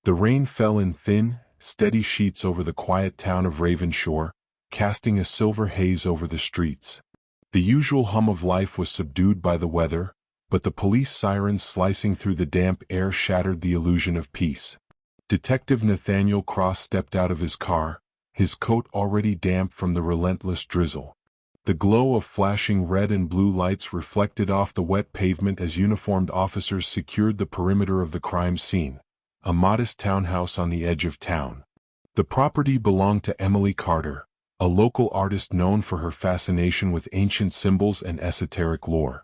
The rain fell in thin, steady sheets over the quiet town of Ravenshore, casting a silver haze over the streets. The usual hum of life was subdued by the weather, but the police sirens slicing through the damp air shattered the illusion of peace. Detective Nathaniel Cross stepped out of his car, his coat already damp from the relentless drizzle. The glow of flashing red and blue lights reflected off the wet pavement as uniformed officers secured the perimeter of the crime scene, a modest townhouse on the edge of town. The property belonged to Emily Carter, a local artist known for her fascination with ancient symbols and esoteric lore.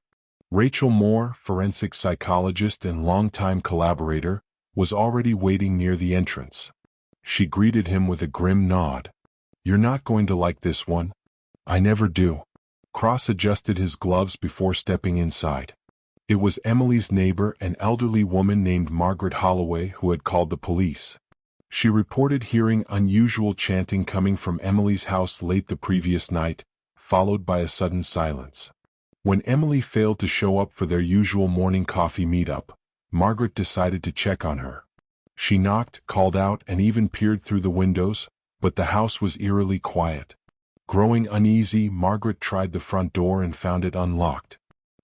Rachel Moore, forensic psychologist and longtime collaborator, was already waiting near the entrance. She greeted him with a grim nod. "You're not going to like this one." "I never do." Cross adjusted his gloves before stepping inside. It was Emily's neighbor, an elderly woman named Margaret Holloway, who had called the police. She reported hearing unusual chanting coming from Emily's house late the previous night, followed by a sudden silence. When Emily failed to show up for their usual morning coffee meetup, Margaret decided to check on her. She knocked, called out, and even peered through the windows, but the house was eerily quiet. Growing uneasy, Margaret tried the front door and found it unlocked.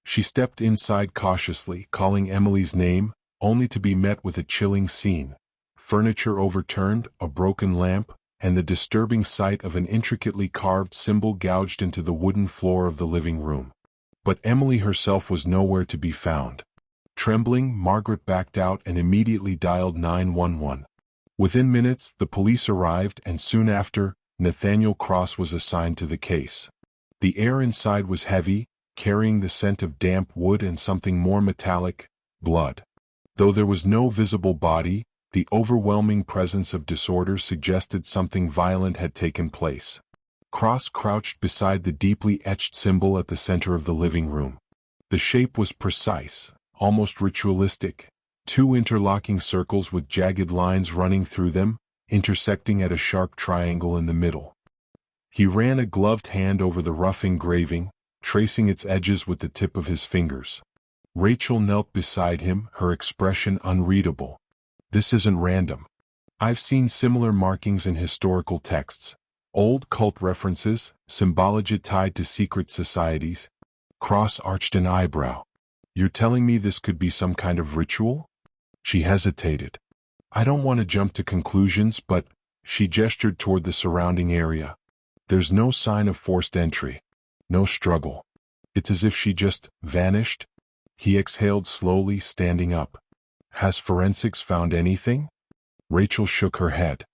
She stepped inside cautiously, calling Emily's name, only to be met with a chilling scene. Furniture overturned, a broken lamp, and the disturbing sight of an intricately carved symbol gouged into the wooden floor of the living room. But Emily herself was nowhere to be found. Trembling, Margaret backed out and immediately dialed 911. Within minutes, the police arrived, and soon after, Nathaniel Cross was assigned to the case. The air inside was heavy, carrying the scent of damp wood and something more metallic, blood. Though there was no visible body, the overwhelming presence of disorder suggested something violent had taken place. Cross crouched beside the deeply etched symbol at the center of the living room. The shape was precise, almost ritualistic, two interlocking circles with jagged lines running through them, intersecting at a sharp triangle in the middle. He ran a gloved hand over the rough engraving, tracing its edges with the tip of his fingers. Rachel knelt beside him, her expression unreadable. "This isn't random. I've seen similar markings in historical texts. Old cult references, symbology tied to secret societies." Cross arched an eyebrow. "You're telling me this could be some kind of ritual?" She hesitated. "I don't want to jump to conclusions, but..." She gestured toward the surrounding area. "There's no sign of forced entry. No struggle. It's as if she just vanished." He exhaled slowly, standing up. "Has forensics found anything?" Rachel shook her head.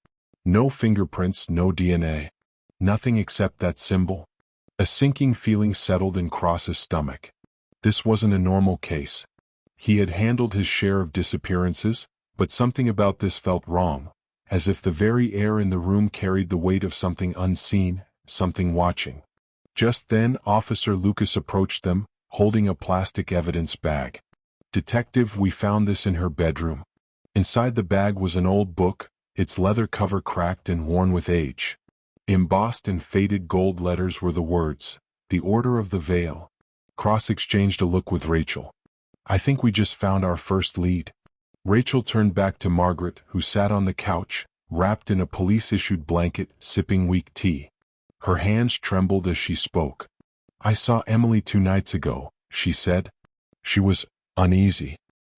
"No fingerprints, no DNA. Nothing except that symbol." A sinking feeling settled in Cross's stomach. This wasn't a normal case. He had handled his share of disappearances, but something about this felt wrong, as if the very air in the room carried the weight of something unseen, something watching. Just then, Officer Lucas approached them, holding a plastic evidence bag. "Detective, we found this in her bedroom." Inside the bag was an old book, its leather cover cracked and worn with age. Embossed in faded gold letters were the words, "The Order of the Veil." Cross exchanged a look with Rachel. "I think we just found our first lead." Rachel turned back to Margaret, who sat on the couch, wrapped in a police-issued blanket, sipping weak tea. Her hands trembled as she spoke. "I saw Emily 2 nights ago," she said. "She was uneasy.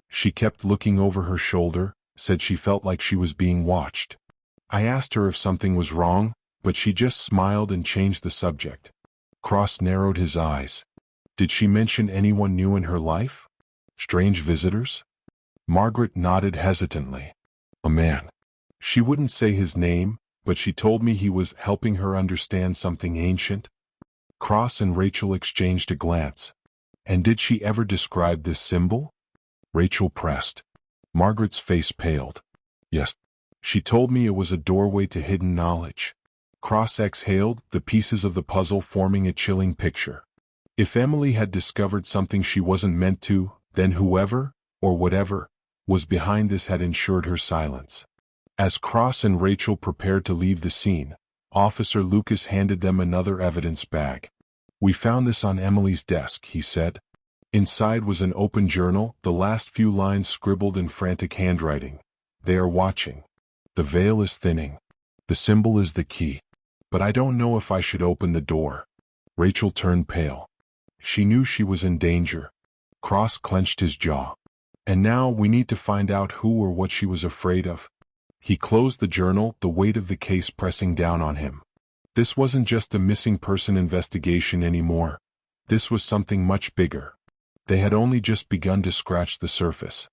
She kept looking over her shoulder, said she felt like she was being watched. I asked her if something was wrong, but she just smiled and changed the subject." Cross narrowed his eyes. "Did she mention anyone new in her life? Strange visitors?" Margaret nodded hesitantly. "A man. She wouldn't say his name, but she told me he was helping her understand something ancient." Cross and Rachel exchanged a glance. "And did she ever describe this symbol?" Rachel pressed. Margaret's face paled. "Yes. She told me it was a doorway to hidden knowledge." Cross exhaled, the pieces of the puzzle forming a chilling picture. If Emily had discovered something she wasn't meant to, then whoever, or whatever, was behind this had ensured her silence. As Cross and Rachel prepared to leave the scene, Officer Lucas handed them another evidence bag. "We found this on Emily's desk," he said. Inside was an open journal, the last few lines scribbled in frantic handwriting. They are watching. The veil is thinning. The symbol is the key. But I don't know if I should open the door. Rachel turned pale. She knew she was in danger. Cross clenched his jaw. And now we need to find out who or what she was afraid of. He closed the journal, the weight of the case pressing down on him. This wasn't just a missing person investigation anymore. This was something much bigger. They had only just begun to scratch the surface.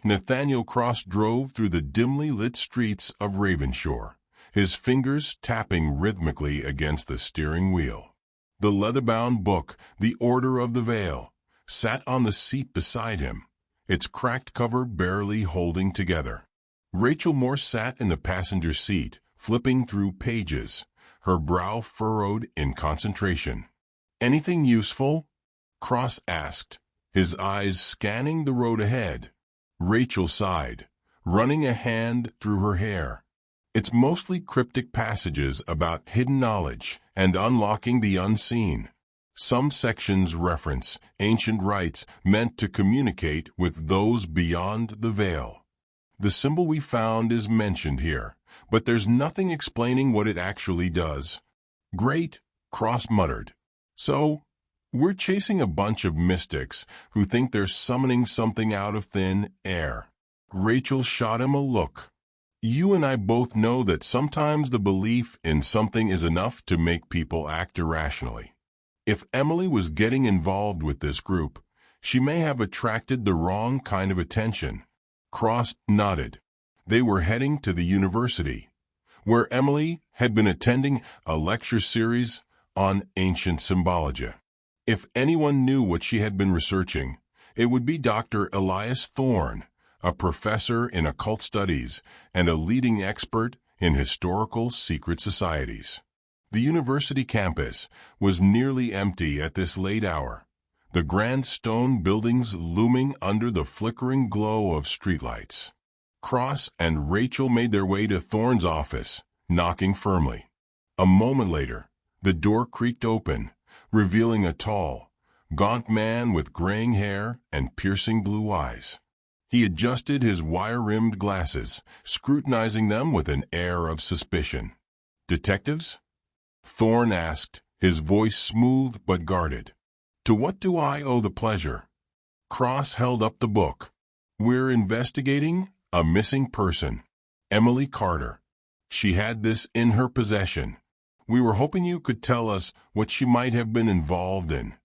Nathaniel Cross drove through the dimly lit streets of Ravenshore, his fingers tapping rhythmically against the steering wheel. The leather-bound book, The Order of the Veil, sat on the seat beside him, its cracked cover barely holding together. Rachel Moore sat in the passenger seat, flipping through pages, her brow furrowed in concentration. "Anything useful?" Cross asked, his eyes scanning the road ahead. Rachel sighed, running a hand through her hair. "It's mostly cryptic passages about hidden knowledge and unlocking the unseen. Some sections reference ancient rites meant to communicate with those beyond the veil. The symbol we found is mentioned here, but there's nothing explaining what it actually does." "Great," Cross muttered. "So, we're chasing a bunch of mystics who think they're summoning something out of thin air." Rachel shot him a look. "You and I both know that sometimes the belief in something is enough to make people act irrationally. If Emily was getting involved with this group, she may have attracted the wrong kind of attention." Cross nodded. They were heading to the university, where Emily had been attending a lecture series on ancient symbology. If anyone knew what she had been researching, it would be Dr. Elias Thorne, a professor in occult studies and a leading expert in historical secret societies. The university campus was nearly empty at this late hour, the grand stone buildings looming under the flickering glow of streetlights. Cross and Rachel made their way to Thorne's office, knocking firmly. A moment later, the door creaked open, revealing a tall, gaunt man with graying hair and piercing blue eyes. He adjusted his wire-rimmed glasses, scrutinizing them with an air of suspicion. "Detectives?" Thorne asked, his voice smooth but guarded. "To what do I owe the pleasure?" Cross held up the book. "We're investigating a missing person, Emily Carter. She had this in her possession. We were hoping you could tell us what she might have been involved in."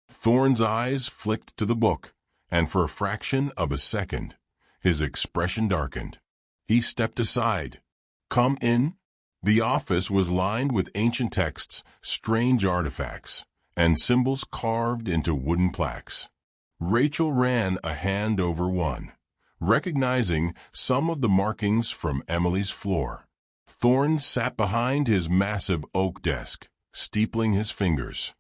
Thorne's eyes flicked to the book, and for a fraction of a second, his expression darkened. He stepped aside. "Come in." The office was lined with ancient texts, strange artifacts, and symbols carved into wooden plaques. Rachel ran a hand over one, recognizing some of the markings from Emily's floor. Thorne sat behind his massive oak desk, steepling his fingers.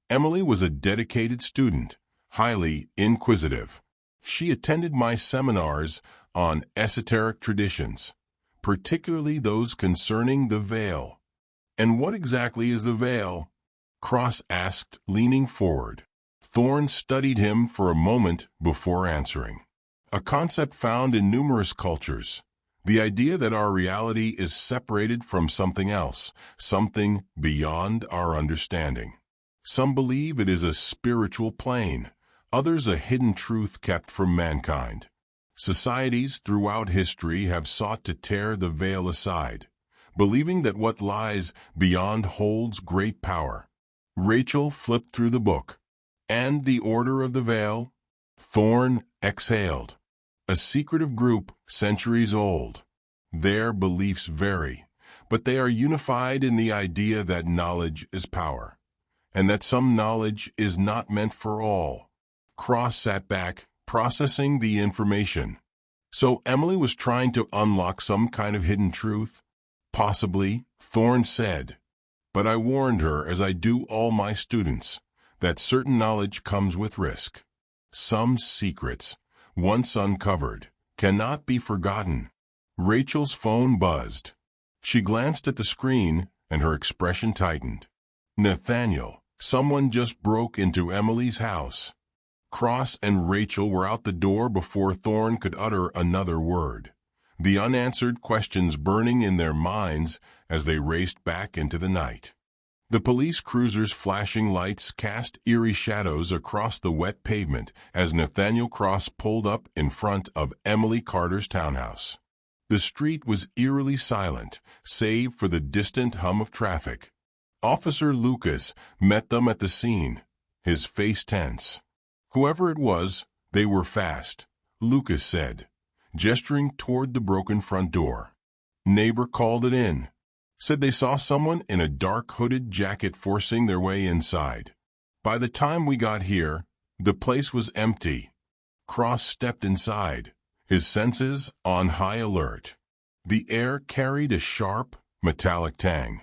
Emily was a dedicated student, highly inquisitive. She attended my seminars on esoteric traditions, particularly those concerning the veil. "And what exactly is the veil?" Cross asked, leaning forward. Thorne studied him for a moment before answering. "A concept found in numerous cultures. The idea that our reality is separated from something else, something beyond our understanding. Some believe it is a spiritual plane, others a hidden truth kept from mankind. Societies throughout history have sought to tear the veil aside, believing that what lies beyond holds great power." Rachel flipped through the book. "And the Order of the Veil?" Thorne exhaled. "A secretive group, centuries old. Their beliefs vary, but they are unified in the idea that knowledge is power, and that some knowledge is not meant for all." Cross sat back, processing the information. "So Emily was trying to unlock some kind of hidden truth?" "Possibly," Thorne said. "But I warned her, as I do all my students, that certain knowledge comes with risk. Some secrets, once uncovered, cannot be forgotten." Rachel's phone buzzed. She glanced at the screen, and her expression tightened. "Nathaniel, someone just broke into Emily's house." Cross and Rachel were out the door before Thorne could utter another word. the unanswered questions burning in their minds as they raced back into the night. The police cruiser's flashing lights cast eerie shadows across the wet pavement as Nathaniel Cross pulled up in front of Emily Carter's townhouse. The street was eerily silent, save for the distant hum of traffic. Officer Lucas met them at the scene, his face tense. "Whoever it was, they were fast," Lucas said, gesturing toward the broken front door. "Neighbor called it in. Said they saw someone in a dark hooded jacket forcing their way inside. By the time we got here, the place was empty." Cross stepped inside, his senses on high alert. The air carried a sharp, metallic tang,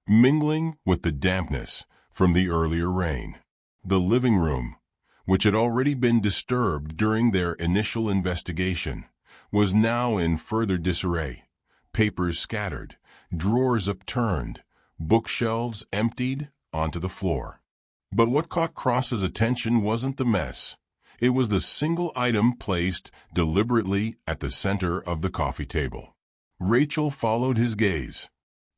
mingling with the dampness from the earlier rain. The living room, which had already been disturbed during their initial investigation, was now in further disarray. Papers scattered, drawers upturned, bookshelves emptied onto the floor. But what caught Cross's attention wasn't the mess. It was the single item placed deliberately at the center of the coffee table. Rachel followed his gaze.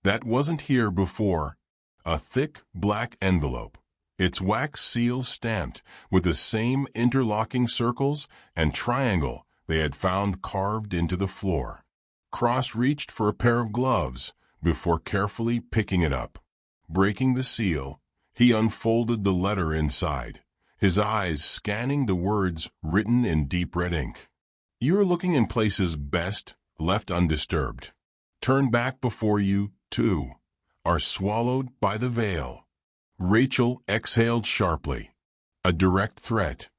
That wasn't here before. A thick black envelope, its wax seal stamped with the same interlocking circles and triangle they had found carved into the floor. Cross reached for a pair of gloves before carefully picking it up. Breaking the seal, he unfolded the letter inside, his eyes scanning the words written in deep red ink. "You're looking in places best left undisturbed. Turn back before you, too, are swallowed by the veil." Rachel exhaled sharply. A direct threat.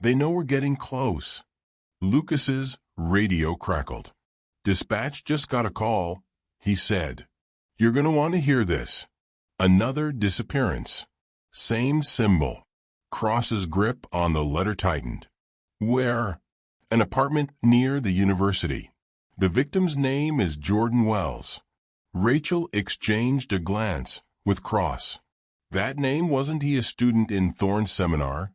"They know we're getting close." Lucas's radio crackled. "Dispatch just got a call," he said. "You're going to want to hear this. Another disappearance. Same symbol." Cross's grip on the letter tightened. "Where?" "An apartment near the university. The victim's name is Jordan Wells." Rachel exchanged a glance with Cross. That name, wasn't he a student in Thorne's seminar?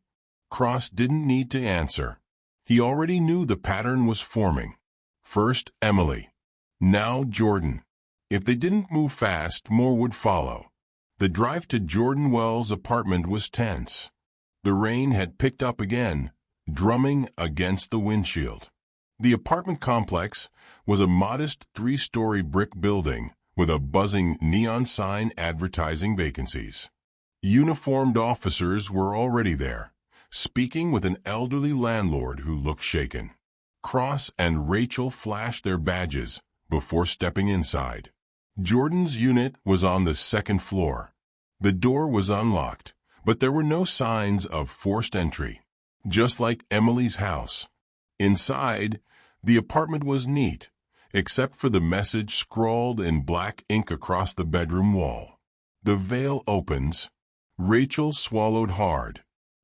Cross didn't need to answer. He already knew the pattern was forming. First Emily, now Jordan. If they didn't move fast, more would follow. The drive to Jordan Wells' apartment was tense. The rain had picked up again, drumming against the windshield. The apartment complex was a modest 3-story brick building with a buzzing neon sign advertising vacancies. Uniformed officers were already there, speaking with an elderly landlord who looked shaken. Cross and Rachel flashed their badges before stepping inside. Jordan's unit was on the second floor. The door was unlocked, but there were no signs of forced entry, just like Emily's house. Inside, the apartment was neat, except for the message scrawled in black ink across the bedroom wall. "The veil opens." Rachel swallowed hard.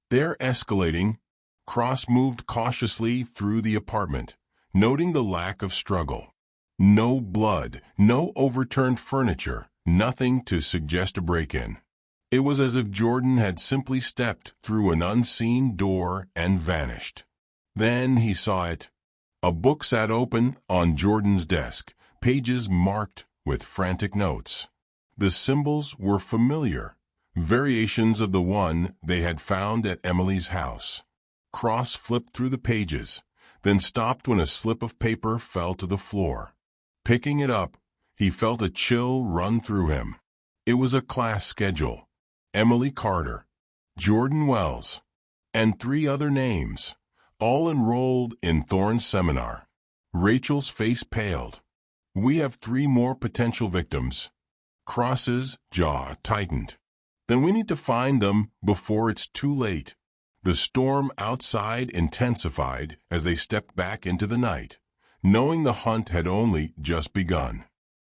"They're escalating." Cross moved cautiously through the apartment, noting the lack of struggle. No blood, no overturned furniture, nothing to suggest a break-in. It was as if Jordan had simply stepped through an unseen door and vanished. Then he saw it. A book sat open on Jordan's desk, pages marked with frantic notes. The symbols were familiar, variations of the one they had found at Emily's house. Cross flipped through the pages, then stopped when a slip of paper fell to the floor. Picking it up, he felt a chill run through him. It was a class schedule. Emily Carter, Jordan Wells, and 3 other names, all enrolled in Thorne's seminar. Rachel's face paled. "We have 3 more potential victims." Cross's jaw tightened. "Then we need to find them before it's too late." The storm outside intensified as they stepped back into the night, knowing the hunt had only just begun.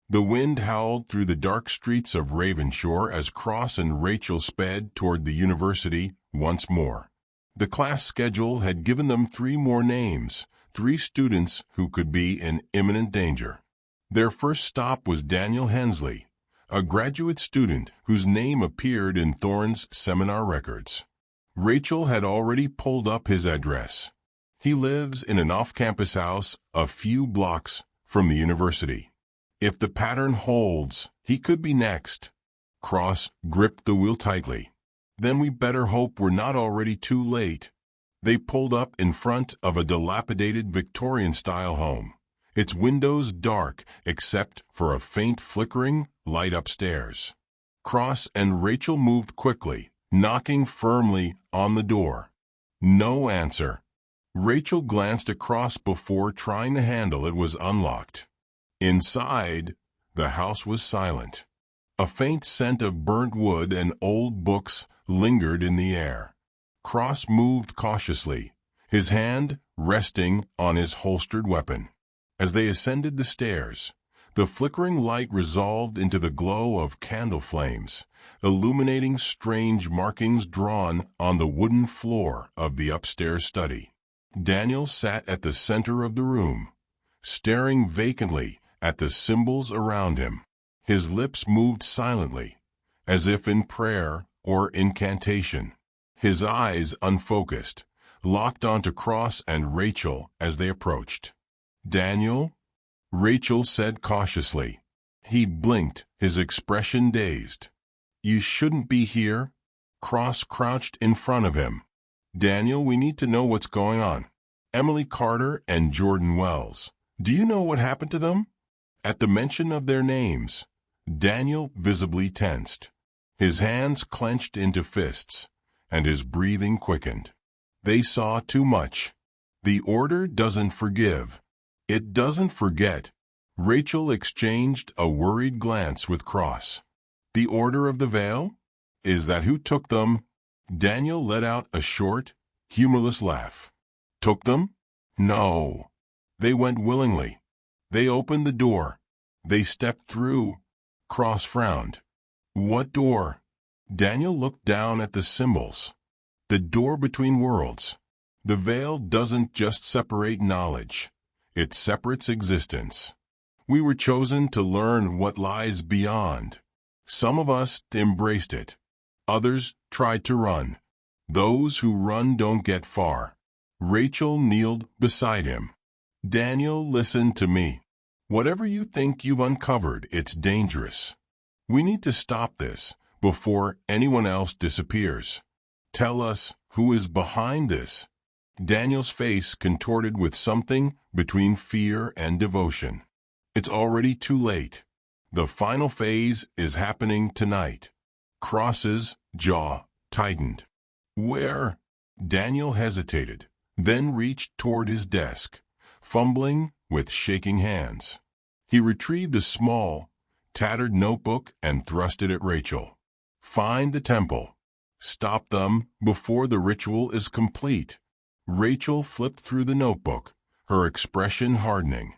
The wind howled through the dark streets of Ravenshore as Cross and Rachel sped toward the university once more. The class schedule had given them 3 more names, 3 students who could be in imminent danger. Their first stop was Daniel Hensley, a graduate student whose name appeared in Thorne's seminar records. Rachel had already pulled up his address. He lives in an off-campus house a few blocks from the university. If the pattern holds, he could be next. Cross gripped the wheel tightly. Then we better hope we're not already too late. They pulled up in front of a dilapidated Victorian-style home, its windows dark except for a faint flickering light upstairs. Cross and Rachel moved quickly, knocking firmly on the door. No answer. Rachel glanced across before trying the handle. It was unlocked. Inside, the house was silent. A faint scent of burnt wood and old books lingered in the air. Cross moved cautiously, his hand resting on his holstered weapon. As they ascended the stairs, the flickering light resolved into the glow of candle flames, illuminating strange markings drawn on the wooden floor of the upstairs study. Daniel sat at the center of the room, staring vacantly at the symbols around him. His lips moved silently, as if in prayer or incantation. His eyes unfocused, locked onto Cross and Rachel as they approached. "Daniel?" Rachel said cautiously. He blinked, his expression dazed. "You shouldn't be here." Cross crouched in front of him. "Daniel, we need to know what's going on. Emily Carter and Jordan Wells. Do you know what happened to them?" At the mention of their names, Daniel visibly tensed. His hands clenched into fists, and his breathing quickened. They saw too much. The order doesn't forgive. It doesn't forget. Rachel exchanged a worried glance with Cross. "The Order of the Veil? Is that who took them?" Daniel let out a short, humorless laugh. "Took them? No. They went willingly. They opened the door. They stepped through." Cross frowned. "What door?" Daniel looked down at the symbols. "The door between worlds. The veil doesn't just separate knowledge. It separates existence. We were chosen to learn what lies beyond. Some of us embraced it. Others tried to run. Those who run don't get far." Rachel kneeled beside him. "Daniel, listen to me. Whatever you think you've uncovered, it's dangerous. We need to stop this before anyone else disappears. Tell us who is behind this." Daniel's face contorted with something between fear and devotion. "It's already too late. The final phase is happening tonight." Cross's jaw tightened. "Where?" Daniel hesitated, then reached toward his desk, fumbling with shaking hands. He retrieved a small, tattered notebook and thrust it at Rachel. "Find the temple. Stop them before the ritual is complete." Rachel flipped through the notebook, her expression hardening.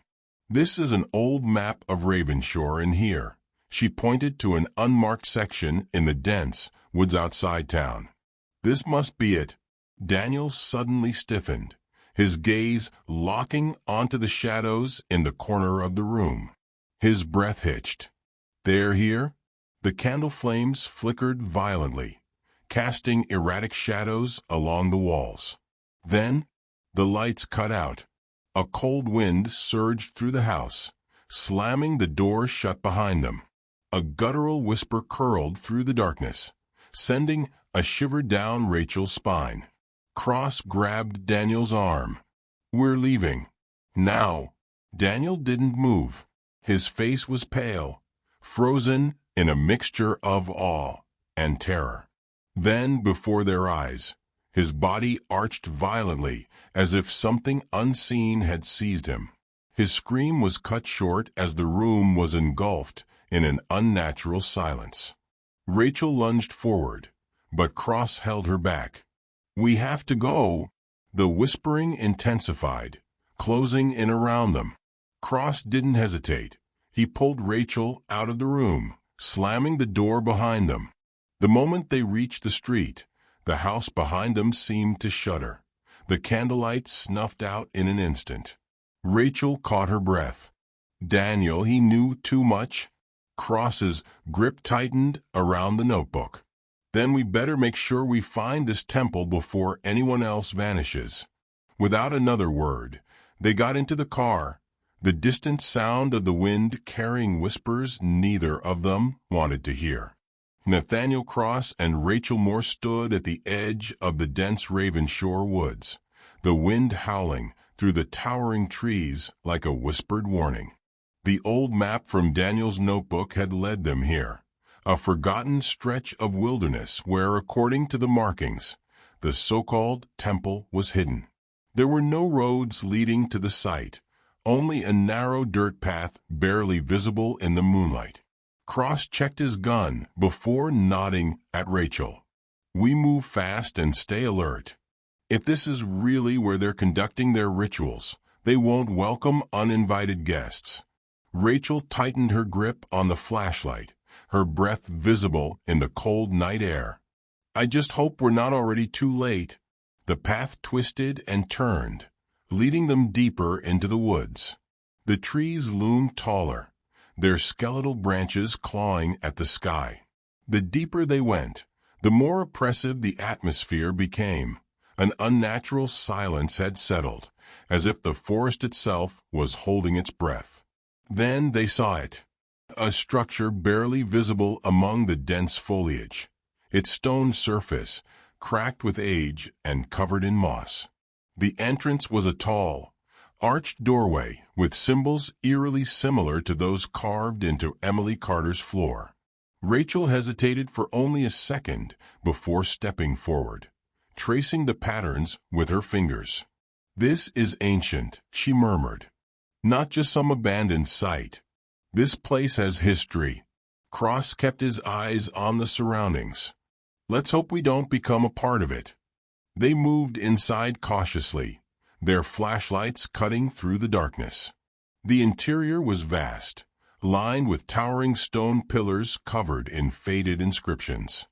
"This is an old map of Ravenshore in here." She pointed to an unmarked section in the dense woods outside town. "This must be it." Daniel suddenly stiffened, his gaze locking onto the shadows in the corner of the room. His breath hitched. "They're here?" The candle flames flickered violently, casting erratic shadows along the walls. Then, the lights cut out. A cold wind surged through the house, slamming the door shut behind them. A guttural whisper curled through the darkness, sending a shiver down Rachel's spine. Cross grabbed Daniel's arm. "We're leaving. Now." Daniel didn't move. His face was pale, frozen in a mixture of awe and terror. Then, before their eyes, his body arched violently as if something unseen had seized him. His scream was cut short as the room was engulfed in an unnatural silence. Rachel lunged forward, but Cross held her back. "We have to go." The whispering intensified, closing in around them. Cross didn't hesitate. He pulled Rachel out of the room, slamming the door behind them. The moment they reached the street, the house behind them seemed to shudder. The candlelight snuffed out in an instant. Rachel caught her breath. Daniel, he knew too much. Cross's grip tightened around the notebook. "Then we better make sure we find this temple before anyone else vanishes." Without another word, they got into the car, the distant sound of the wind carrying whispers neither of them wanted to hear. Nathaniel Cross and Rachel Moore stood at the edge of the dense Ravenshore woods, the wind howling through the towering trees like a whispered warning. The old map from Daniel's notebook had led them here, a forgotten stretch of wilderness where, according to the markings, the so-called temple was hidden. There were no roads leading to the site, only a narrow dirt path barely visible in the moonlight. Cross checked his gun before nodding at Rachel. "We move fast and stay alert. If this is really where they're conducting their rituals, they won't welcome uninvited guests." Rachel tightened her grip on the flashlight, her breath visible in the cold night air. "I just hope we're not already too late." The path twisted and turned, leading them deeper into the woods. The trees loomed taller, their skeletal branches clawing at the sky. The deeper they went, the more oppressive the atmosphere became. An unnatural silence had settled, as if the forest itself was holding its breath. Then they saw it, a structure barely visible among the dense foliage, its stone surface cracked with age and covered in moss. The entrance was a tall, arched doorway with symbols eerily similar to those carved into Emily Carter's floor. Rachel hesitated for only a second before stepping forward, tracing the patterns with her fingers. "This is ancient," she murmured. "Not just some abandoned site. This place has history." Cross kept his eyes on the surroundings. "Let's hope we don't become a part of it." They moved inside cautiously, their flashlights cutting through the darkness. The interior was vast, lined with towering stone pillars covered in faded inscriptions.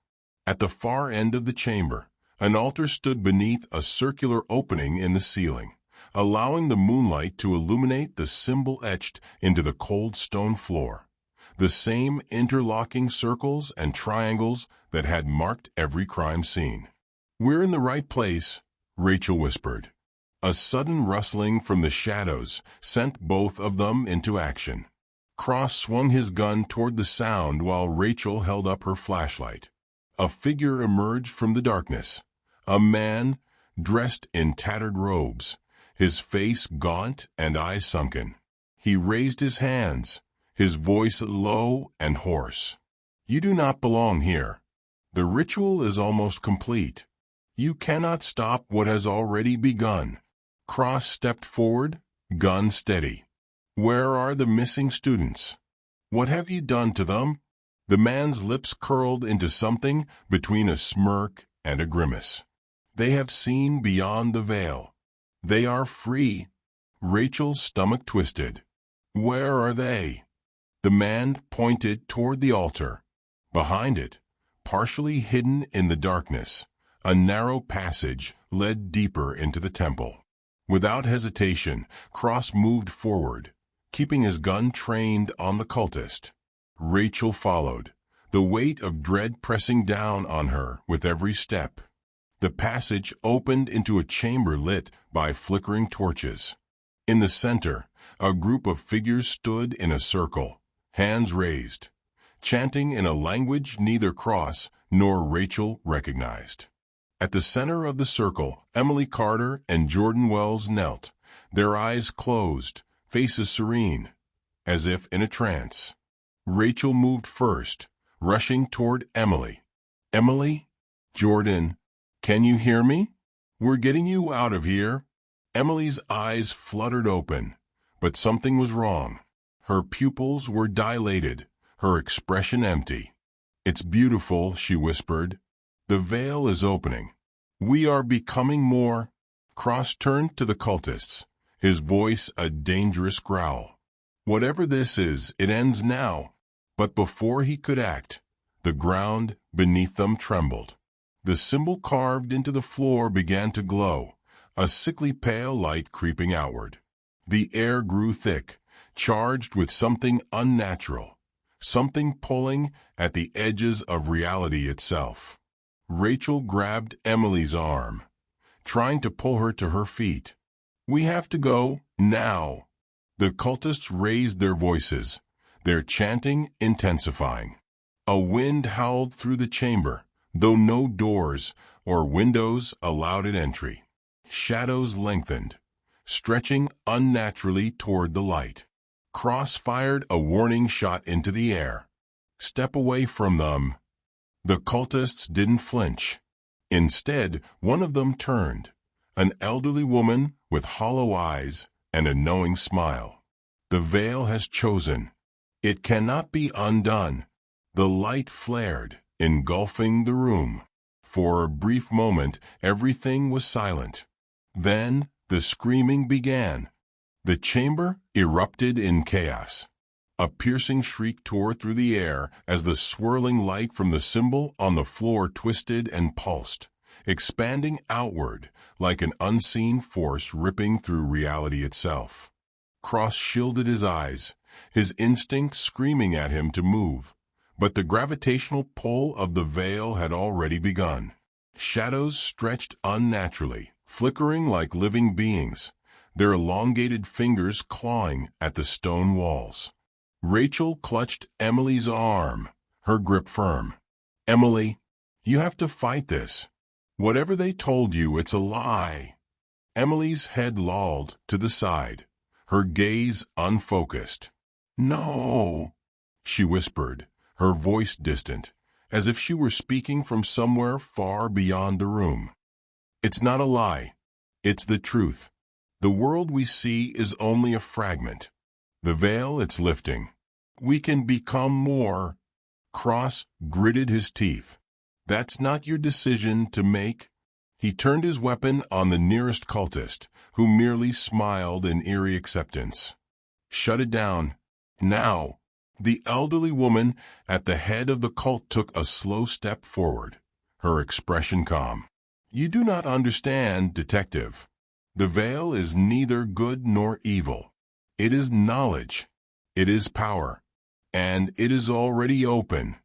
At the far end of the chamber, an altar stood beneath a circular opening in the ceiling, allowing the moonlight to illuminate the symbol etched into the cold stone floor, the same interlocking circles and triangles that had marked every crime scene. "We're in the right place," Rachel whispered. A sudden rustling from the shadows sent both of them into action. Cross swung his gun toward the sound while Rachel held up her flashlight. A figure emerged from the darkness, a man dressed in tattered robes, his face gaunt and eyes sunken. He raised his hands, his voice low and hoarse. "You do not belong here. The ritual is almost complete. You cannot stop what has already begun." Cross stepped forward, gun steady. "Where are the missing students? What have you done to them?" The man's lips curled into something between a smirk and a grimace. "They have seen beyond the veil. They are free." Rachel's stomach twisted. "Where are they?" The man pointed toward the altar. Behind it, partially hidden in the darkness, a narrow passage led deeper into the temple. Without hesitation, Cross moved forward, keeping his gun trained on the cultist. Rachel followed, the weight of dread pressing down on her with every step. The passage opened into a chamber lit by flickering torches. In the center, a group of figures stood in a circle, hands raised, chanting in a language neither Cross nor Rachel recognized. At the center of the circle, Emily Carter and Jordan Wells knelt, their eyes closed, faces serene, as if in a trance. Rachel moved first, rushing toward Emily. "Emily? Jordan, can you hear me? We're getting you out of here." Emily's eyes fluttered open, but something was wrong. Her pupils were dilated, her expression empty. "It's beautiful," she whispered. "The veil is opening. We are becoming more." Cross turned to the cultists, his voice a dangerous growl. "Whatever this is, it ends now." But before he could act, the ground beneath them trembled. The symbol carved into the floor began to glow, a sickly pale light creeping outward. The air grew thick, charged with something unnatural, something pulling at the edges of reality itself. Rachel grabbed Emily's arm, trying to pull her to her feet. "We have to go, now." The cultists raised their voices, their chanting intensifying. A wind howled through the chamber, though no doors or windows allowed it entry. Shadows lengthened, stretching unnaturally toward the light. Cross fired a warning shot into the air. Step away from them. The cultists didn't flinch. Instead, one of them turned, an elderly woman with hollow eyes and a knowing smile. The veil has chosen. It cannot be undone. The light flared, engulfing the room. For a brief moment, everything was silent. Then, the screaming began. The chamber erupted in chaos. A piercing shriek tore through the air as the swirling light from the symbol on the floor twisted and pulsed, expanding outward like an unseen force ripping through reality itself. Cross shielded his eyes, his instinct screaming at him to move, but the gravitational pull of the veil had already begun. Shadows stretched unnaturally, flickering like living beings, their elongated fingers clawing at the stone walls. Rachel clutched Emily's arm, her grip firm. "Emily, you have to fight this. Whatever they told you, it's a lie." Emily's head lolled to the side, her gaze unfocused. "No," she whispered, her voice distant, as if she were speaking from somewhere far beyond the room. "It's not a lie. It's the truth. The world we see is only a fragment. The veil, it's lifting. We can become more." Cross gritted his teeth. "That's not your decision to make." He turned his weapon on the nearest cultist, who merely smiled in eerie acceptance. "Shut it down. Now." The elderly woman at the head of the cult took a slow step forward, her expression calm. "You do not understand, detective. The veil is neither good nor evil. It is knowledge. It is power. And it is already open."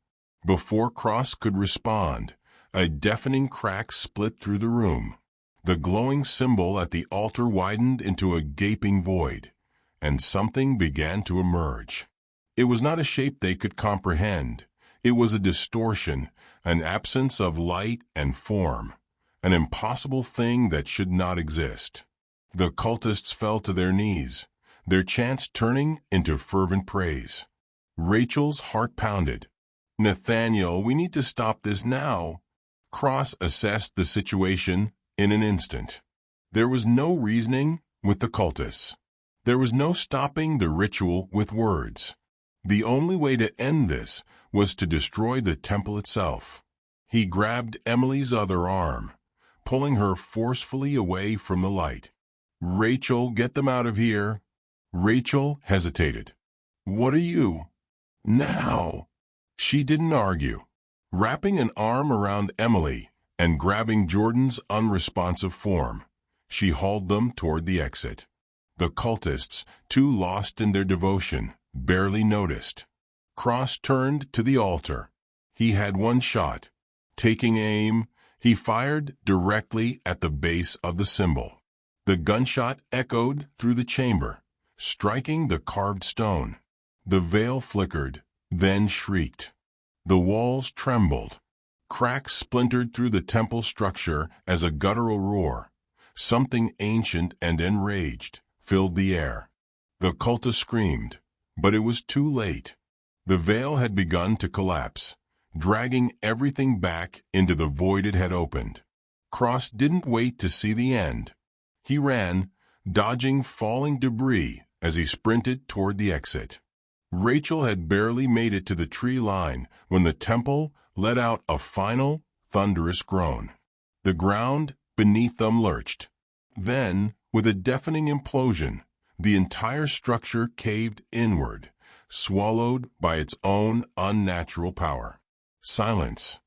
Before Cross could respond, a deafening crack split through the room. The glowing symbol at the altar widened into a gaping void, and something began to emerge. It was not a shape they could comprehend. It was a distortion, an absence of light and form, an impossible thing that should not exist. The cultists fell to their knees, their chants turning into fervent praise. Rachel's heart pounded. "Nathaniel, we need to stop this now." Cross assessed the situation in an instant. There was no reasoning with the cultists. There was no stopping the ritual with words. The only way to end this was to destroy the temple itself. He grabbed Emily's other arm, pulling her forcefully away from the light. "Rachel, get them out of here." Rachel hesitated. "What are you?" "Now." She didn't argue. Wrapping an arm around Emily and grabbing Jordan's unresponsive form, she hauled them toward the exit. The cultists, too lost in their devotion, barely noticed. Cross turned to the altar. He had one shot. Taking aim, he fired directly at the base of the symbol. The gunshot echoed through the chamber, striking the carved stone. The veil flickered, then shrieked. The walls trembled. Cracks splintered through the temple structure as a guttural roar. Something ancient and enraged filled the air. The cultist screamed, but it was too late. The veil had begun to collapse, dragging everything back into the void it had opened. Cross didn't wait to see the end. He ran, dodging falling debris as he sprinted toward the exit. Rachel had barely made it to the tree line when the temple let out a final, thunderous groan. The ground beneath them lurched. Then, with a deafening implosion, the entire structure caved inward, swallowed by its own unnatural power. Silence.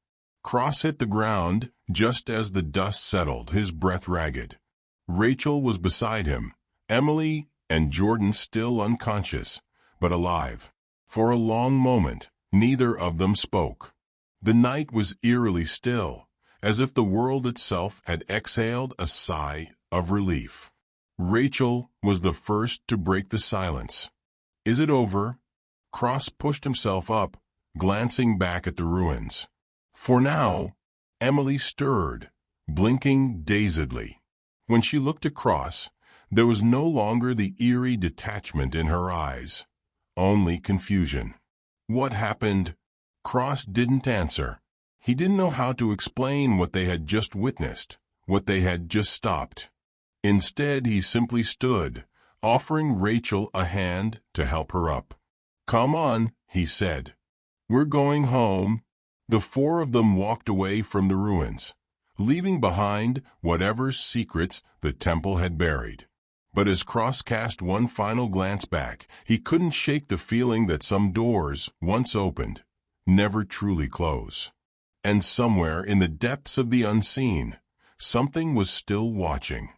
Cross hit the ground just as the dust settled, his breath ragged. Rachel was beside him, Emily and Jordan still unconscious, but alive. For a long moment, neither of them spoke. The night was eerily still, as if the world itself had exhaled a sigh of relief. Rachel was the first to break the silence. "Is it over?" Cross pushed himself up, glancing back at the ruins. For now, Emily stirred, blinking dazedly. When she looked across, there was no longer the eerie detachment in her eyes, only confusion. "What happened?" Cross didn't answer. He didn't know how to explain what they had just witnessed, what they had just stopped. Instead, he simply stood, offering Rachel a hand to help her up. "Come on," he said. "We're going home." The four of them walked away from the ruins, leaving behind whatever secrets the temple had buried. But as Cross cast one final glance back, he couldn't shake the feeling that some doors, once opened, never truly close. And somewhere in the depths of the unseen, something was still watching.